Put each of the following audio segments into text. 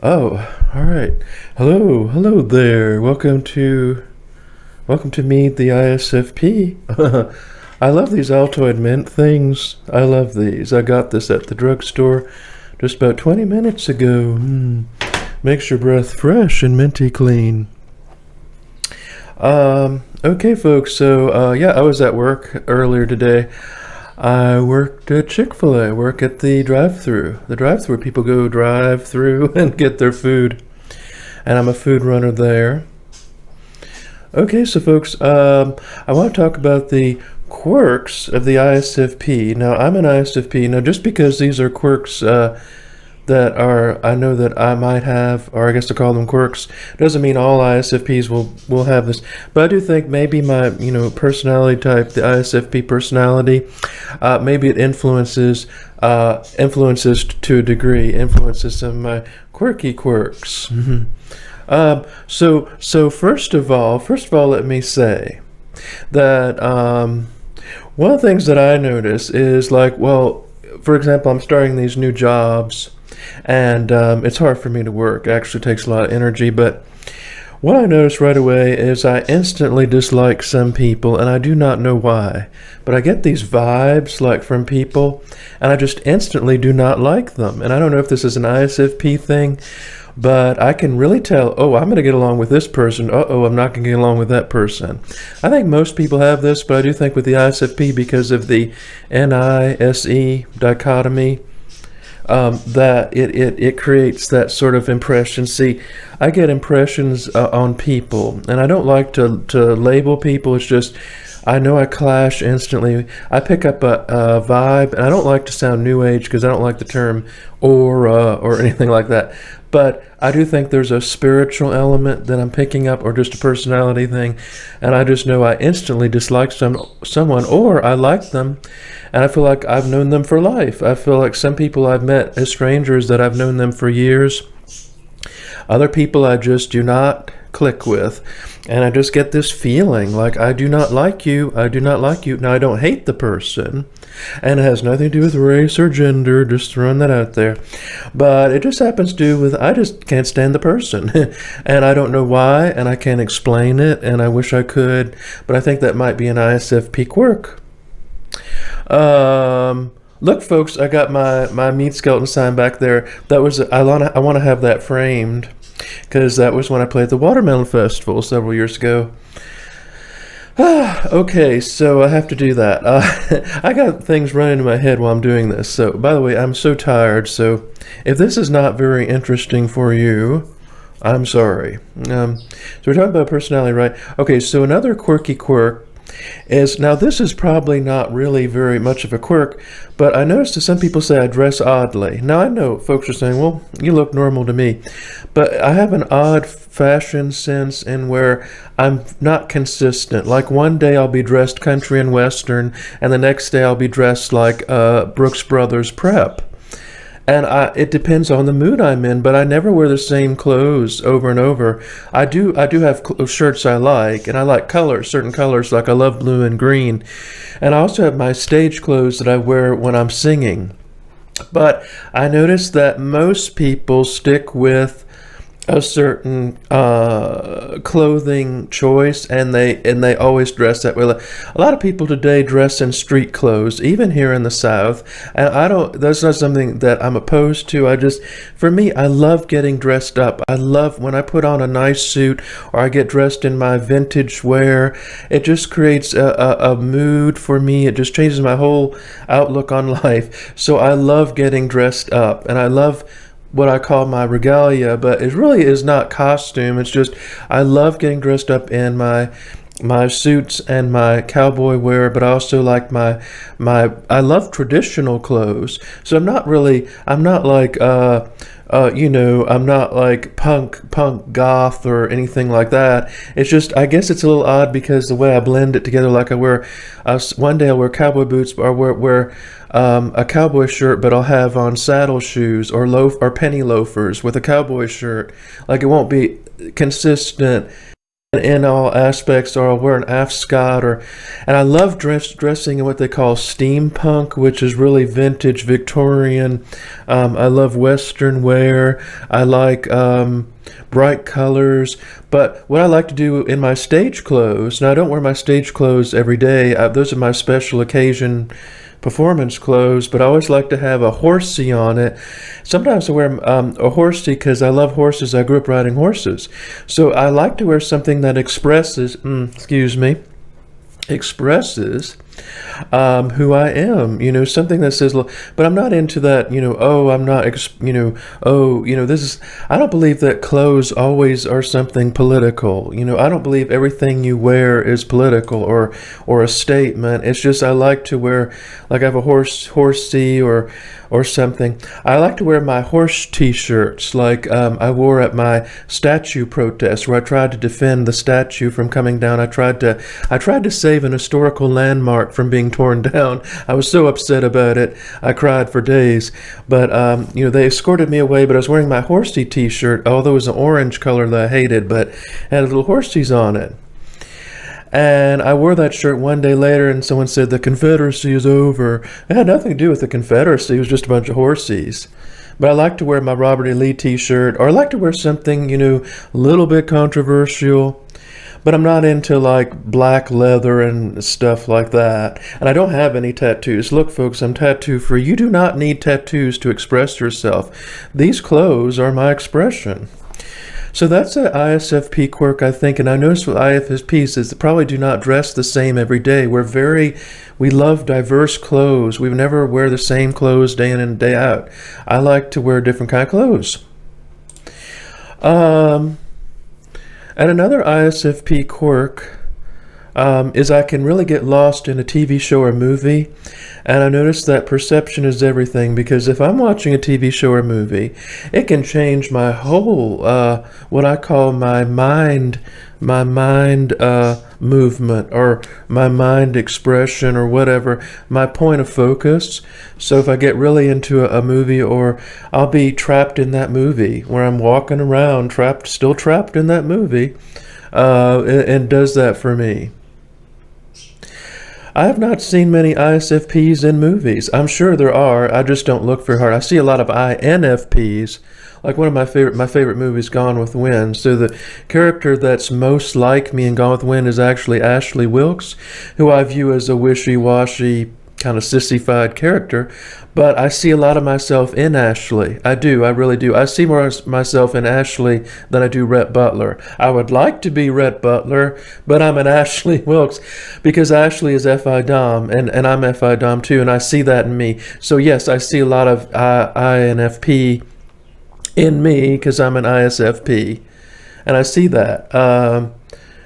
Oh, all right. Hello there. Welcome to Meet the Isfp. I love these Altoid mint things. I love these. I got this at the drugstore just about 20 minutes ago. Makes your breath fresh and minty clean. Okay, folks. So, yeah, I was at work earlier today. I worked at Chick-fil-A. I work at the drive-through. The drive-through people go drive through and get their food. And I'm a food runner there. Okay, so folks, I want to talk about the quirks of the ISFP. Now, I'm an ISFP. Now, just because these are quirks that are I know that I might have, or I guess to call them quirks, doesn't mean all ISFPs will have this. But I do think maybe my personality type, the ISFP personality, maybe it influences to a degree, influences some of my quirky quirks. So first of all, let me say that one of the things that I notice is like, well, for example, I'm starting these new jobs, and it's hard for me to work. It actually takes a lot of energy, but what I notice right away is I instantly dislike some people, and I do not know why. But I get these vibes like from people, and I just instantly do not like them. And I don't know if this is an ISFP thing, but I can really tell, oh, I'm going to get along with this person. Uh-oh, I'm not going to get along with that person. I think most people have this, but I do think with the ISFP, because of the NISE dichotomy, that it creates that sort of impression. See, I get impressions on people, and I don't like to label people. It's just I know I clash instantly. I pick up a vibe, and I don't like to sound new age because I don't like the term aura or anything like that. But I do think there's a spiritual element that I'm picking up, or just a personality thing, and I just know I instantly dislike someone, or I like them, and I feel like I've known them for life. I feel like some people I've met as strangers that I've known them for years. Other people I just do not click with, and I just get this feeling like I do not like you. I do not like you. Now, I don't hate the person, and it has nothing to do with race or gender, just throwing that out there. But it just happens to do with I just can't stand the person, and I don't know why, and I can't explain it, and I wish I could, but I think that might be an ISFP quirk. Look, folks, I got my meat skeleton sign back there. That was I want to have that framed, because that was when I played the Watermelon Festival several years ago. Okay, so I have to do that. I got things running in my head while I'm doing this. So, by the way, I'm so tired. So, if this is not very interesting for you, I'm sorry. So we're talking about personality, right? Okay, so another quirky quirk is, now this is probably not really very much of a quirk, but I noticed that some people say I dress oddly. Now I know folks are saying, well, you look normal to me, but I have an odd fashion sense in where I'm not consistent. Like one day I'll be dressed country and western, and the next day I'll be dressed like Brooks Brothers prep. And it depends on the mood I'm in, but I never wear the same clothes over and over. I do have shirts I like, and I like colors, certain colors, like I love blue and green. And I also have my stage clothes that I wear when I'm singing. But I noticed that most people stick with a certain clothing choice, and they always dress that way. A lot of people today dress in street clothes, even here in the South, and that's not something that I'm opposed to. For me, I love getting dressed up. I love when I put on a nice suit, or I get dressed in my vintage wear. It just creates a mood for me. It just changes my whole outlook on life. So I love getting dressed up, and I love what I call my regalia, but it really is not costume. It's just I love getting dressed up in my suits and my cowboy wear, but I also like my I love traditional clothes. So I'm not like I'm not like punk goth or anything like that. It's just, I guess it's a little odd because the way I blend it together, like I wear, one day I'll wear cowboy boots, or wear a cowboy shirt, but I'll have on saddle shoes or penny loafers with a cowboy shirt. Like it won't be consistent in all aspects, or I'll wear an ascot, and I love dressing in what they call steampunk, which is really vintage Victorian. I love Western wear. I like bright colors. But what I like to do in my stage clothes, now I don't wear my stage clothes every day. Those are my special occasion performance clothes, but I always like to have a horsey on it. Sometimes I wear a horsey because I love horses. I grew up riding horses. So I like to wear something that expresses who I am, something that says, but I'm not into that, oh, I'm not, this is, I don't believe that clothes always are something political. I don't believe everything you wear is political or a statement. It's just, I like to wear, like I have a horsey or something. I like to wear my horse t-shirts like I wore at my statue protest, where I tried to defend the statue from coming down. I tried to save an historical landmark from being torn down. I was so upset about it. I cried for days. But they escorted me away, but I was wearing my horsey t-shirt, although it was an orange color that I hated, but it had little horsies on it. And I wore that shirt one day later, and someone said, the Confederacy is over. It had nothing to do with the Confederacy. It was just a bunch of horsies. But I like to wear my Robert E. Lee t-shirt, or I like to wear something, a little bit controversial. But I'm not into like black leather and stuff like that. And I don't have any tattoos. Look, folks, I'm tattoo free. You do not need tattoos to express yourself. These clothes are my expression. So that's an ISFP quirk, I think, and I notice with ISFPs is they probably do not dress the same every day. We love diverse clothes. We never wear the same clothes day in and day out. I like to wear different kind of clothes. And another ISFP quirk is I can really get lost in a TV show or movie. And I noticed that perception is everything, because if I'm watching a TV show or movie, it can change my whole, what I call my mind movement, or my mind expression, or whatever, my point of focus. So if I get really into a movie, or I'll be trapped in that movie where I'm walking around still trapped in that movie, and does that for me. I have not seen many ISFPs in movies. I'm sure there are. I just don't look very hard. I see a lot of INFPs. Like one of my favorite movies, Gone with the Wind. So the character that's most like me in Gone with the Wind is actually Ashley Wilkes, who I view as a wishy-washy, kind of sissified character. But I see a lot of myself in Ashley. I do. I really do. I see more of myself in Ashley than I do Rhett Butler. I would like to be Rhett Butler, but I'm an Ashley Wilkes because Ashley is FI Dom, and I'm FI Dom too, and I see that in me. So yes, I see a lot of INFP in me because I'm an ISFP, and I see that.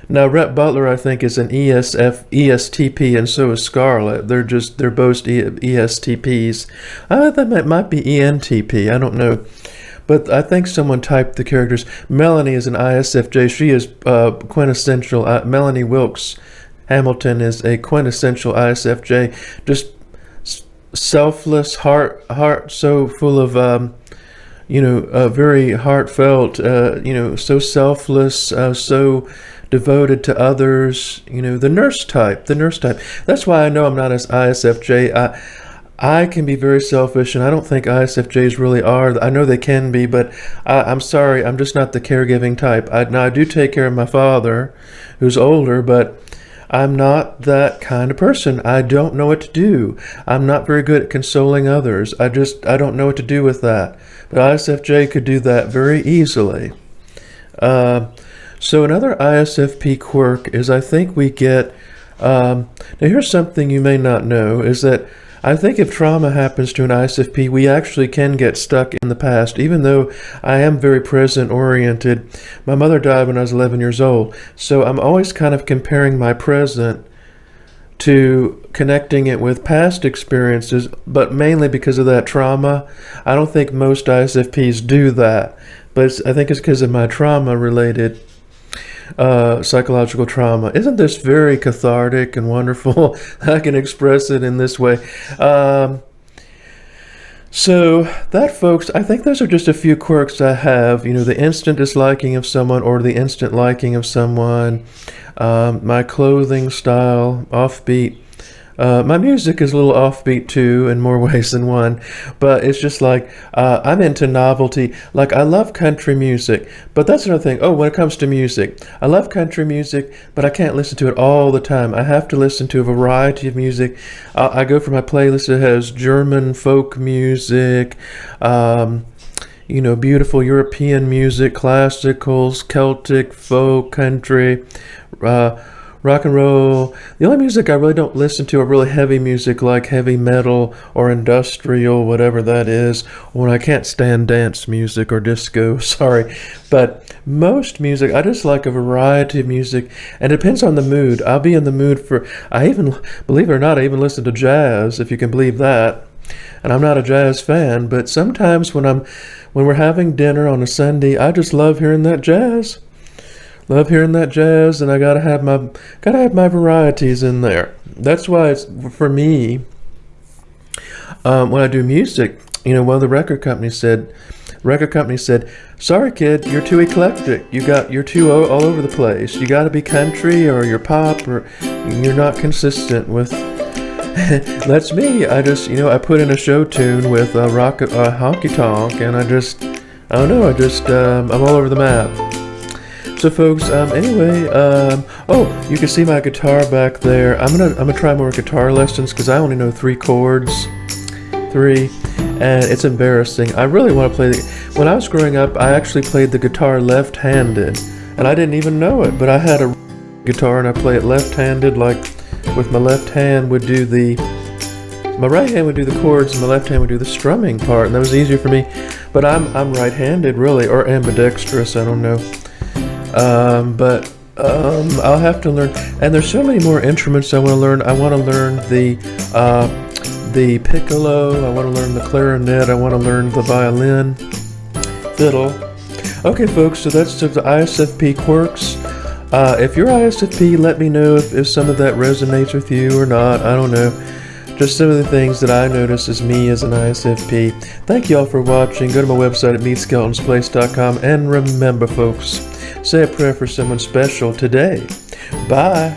Now, Rhett Butler, I think, is an ESTP, and so is Scarlett. They're both ESTPs. That might be ENTP. I don't know. But I think someone typed the characters. Melanie is an ISFJ. She is quintessential. Melanie Wilkes Hamilton is a quintessential ISFJ. Just selfless, heart so full of, very heartfelt, so selfless, so devoted to others, the nurse type. That's why I know I'm not as ISFJ. I can be very selfish, and I don't think ISFJs really are. I know they can be, but I'm sorry, I'm just not the caregiving type. Now, I do take care of my father, who's older, but I'm not that kind of person. I don't know what to do. I'm not very good at consoling others. I don't know what to do with that. But ISFJ could do that very easily. So another ISFP quirk is I think we get, now here's something you may not know, is that I think if trauma happens to an ISFP, we actually can get stuck in the past, even though I am very present-oriented. My mother died when I was 11 years old, so I'm always kind of comparing my present to connecting it with past experiences, but mainly because of that trauma. I don't think most ISFPs do that, but I think it's because of my trauma-related psychological trauma. Isn't this very cathartic and wonderful? I can express it in this way. So that, folks, I think those are just a few quirks I have. You know, the instant disliking of someone or the instant liking of someone. My clothing style, offbeat. My music is a little offbeat too, in more ways than one, but it's just like I'm into novelty. Like I love country music, but that's another thing. Oh, when it comes to music, I love country music, but I can't listen to it all the time. I have to listen to a variety of music. I go for my playlist that has German folk music, beautiful European music, classicals, Celtic, folk, country. Rock and roll. The only music I really don't listen to are really heavy music like heavy metal or industrial, whatever that is, when I can't stand dance music or disco, sorry. But most music, I just like a variety of music, and it depends on the mood. I'll be in the mood for, I even, believe it or not, I even listen to jazz, if you can believe that. And I'm not a jazz fan, but sometimes when we're having dinner on a Sunday, I just love hearing that jazz. Love hearing that jazz, and I gotta have my varieties in there. That's why it's for me. When I do music, one of the record company said, "Sorry, kid, you're too eclectic. You're too all over the place. You got to be country or you're pop or you're not consistent with." That's me. I just I put in a show tune with rock honky tonk, and I don't know. I'm all over the map. So folks, anyway, oh, you can see my guitar back there. I'm gonna try more guitar lessons because I only know 3 chords, and it's embarrassing. I really want to play when I was growing up, I actually played the guitar left-handed, and I didn't even know it, but I had a guitar and I play it left-handed, like with my left hand would do my right hand would do the chords and my left hand would do the strumming part, and that was easier for me. But I'm right-handed really, or ambidextrous, I don't know. But I'll have to learn, and there's so many more instruments I want to learn. I want to learn the piccolo, I want to learn the clarinet, I want to learn the violin, fiddle. Okay folks, so that's the ISFP quirks. If you're ISFP, let me know if some of that resonates with you or not. I don't know. Just some of the things that I notice as me as an ISFP. Thank you all for watching. Go to my website at meetskeletonsplace.com, and remember folks, say a prayer for someone special today. Bye.